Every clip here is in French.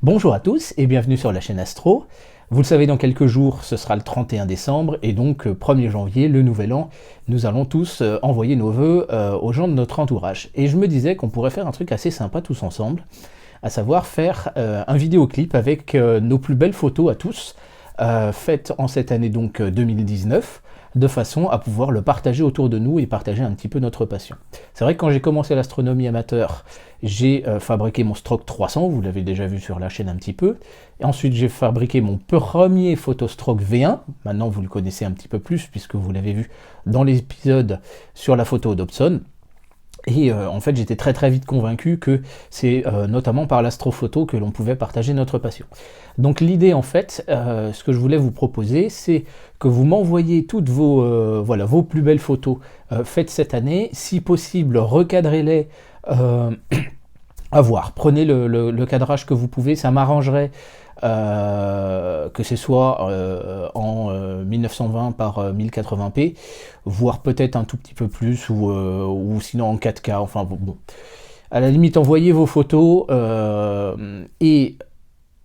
Bonjour à tous et bienvenue sur la chaîne Astro. Vous le savez, dans quelques jours, ce sera le 31 décembre et donc 1er janvier, le nouvel an, nous allons tous envoyer nos vœux aux gens de notre entourage. Et je me disais qu'on pourrait faire un truc assez sympa tous ensemble, à savoir faire un vidéoclip avec nos plus belles photos à tous, faites en cette année donc 2019, de façon à pouvoir le partager autour de nous et partager un petit peu notre passion. C'est vrai que quand j'ai commencé l'astronomie amateur, j'ai fabriqué mon Stroke 300, vous l'avez déjà vu sur la chaîne un petit peu, et ensuite j'ai fabriqué mon premier Photostroke V1, maintenant vous le connaissez un petit peu plus puisque vous l'avez vu dans l'épisode sur la photo Dobson. Et en fait, j'étais très vite convaincu que c'est notamment par l'astrophoto que l'on pouvait partager notre passion. Donc l'idée, en fait, ce que je voulais vous proposer, c'est que vous m'envoyiez toutes vos plus belles photos faites cette année. Si possible, recadrez-les à voir. Prenez le cadrage que vous pouvez, ça m'arrangerait que ce soit en 1920 par 1080p, voire peut-être un tout petit peu plus, ou sinon en 4K, enfin bon. À la limite, envoyez vos photos et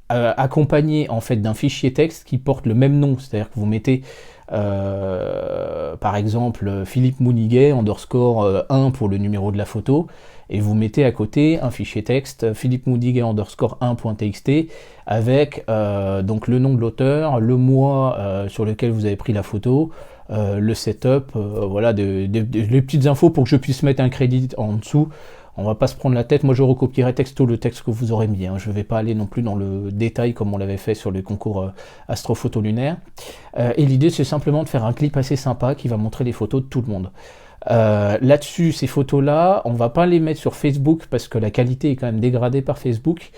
accompagné en fait d'un fichier texte qui porte le même nom, c'est-à-dire que vous mettez par exemple Philippe Mouniguet _ 1 pour le numéro de la photo, et vous mettez à côté un fichier texte Philippe Mouniguet _ 1.txt avec donc le nom de l'auteur, le mois sur lequel vous avez pris la photo, le setup, voilà, les petites infos pour que je puisse mettre un crédit en dessous. On va pas se prendre la tête, moi je recopierai texto le texte que vous aurez mis, hein. Je ne vais pas aller non plus dans le détail comme on l'avait fait sur les concours astrophoto lunaire. Et l'idée c'est simplement de faire un clip assez sympa qui va montrer les photos de tout le monde. Là-dessus, ces photos-là, on va pas les mettre sur Facebook parce que la qualité est quand même dégradée par Facebook.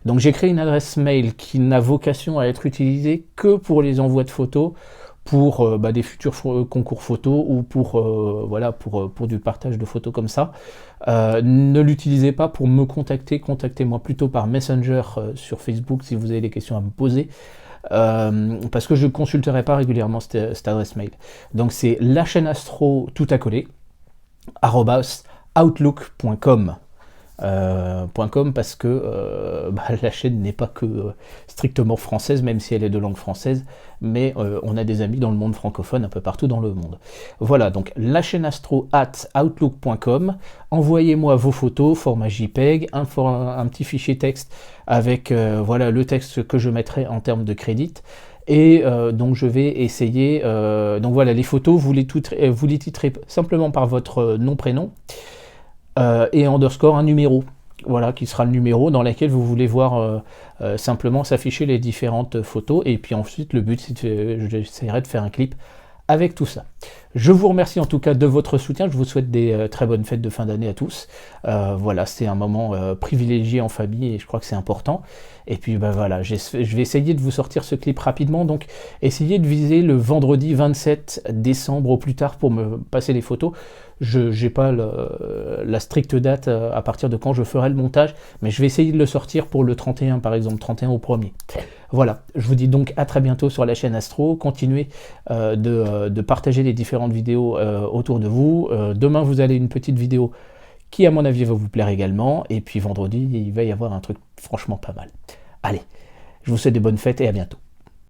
Donc j'ai créé une adresse mail qui n'a vocation à être utilisée que pour les envois de photos, pour des futurs concours photos ou pour, voilà, pour du partage de photos comme ça. Ne l'utilisez pas pour me contacter, contactez-moi plutôt par Messenger sur Facebook si vous avez des questions à me poser. Parce que je ne consulterai pas régulièrement cette adresse mail. Donc c'est la chaîne astro tout à coller @outlook.com. Parce que la chaîne n'est pas que strictement française, même si elle est de langue française, mais on a des amis dans le monde francophone un peu partout dans le monde. Voilà, donc la chaîne astro @outlook.com. Envoyez-moi vos photos, format JPEG, un petit fichier texte avec voilà, le texte que je mettrai en termes de crédit. Et donc je vais essayer, donc voilà, les photos, vous les titrez simplement par votre nom-prénom, et underscore un numéro, voilà, qui sera le numéro dans lequel vous voulez voir simplement s'afficher les différentes photos, et puis ensuite le but c'est que j'essaierai de faire un clip avec tout ça. Je vous remercie en tout cas de votre soutien, je vous souhaite des très bonnes fêtes de fin d'année à tous. Voilà, c'est un moment privilégié en famille et je crois que c'est important. Et puis voilà, je vais essayer de vous sortir ce clip rapidement, donc essayez de viser le vendredi 27 décembre au plus tard pour me passer les photos. Je n'ai pas la stricte date à partir de quand je ferai le montage, mais je vais essayer de le sortir pour le 31 par exemple, 31 au 1er. Voilà, je vous dis donc à très bientôt sur la chaîne Astro, continuez de partager les différentes vidéos autour de vous. Demain vous avez une petite vidéo qui à mon avis va vous plaire également, et puis vendredi il va y avoir un truc franchement pas mal. Allez, je vous souhaite de bonnes fêtes et à bientôt.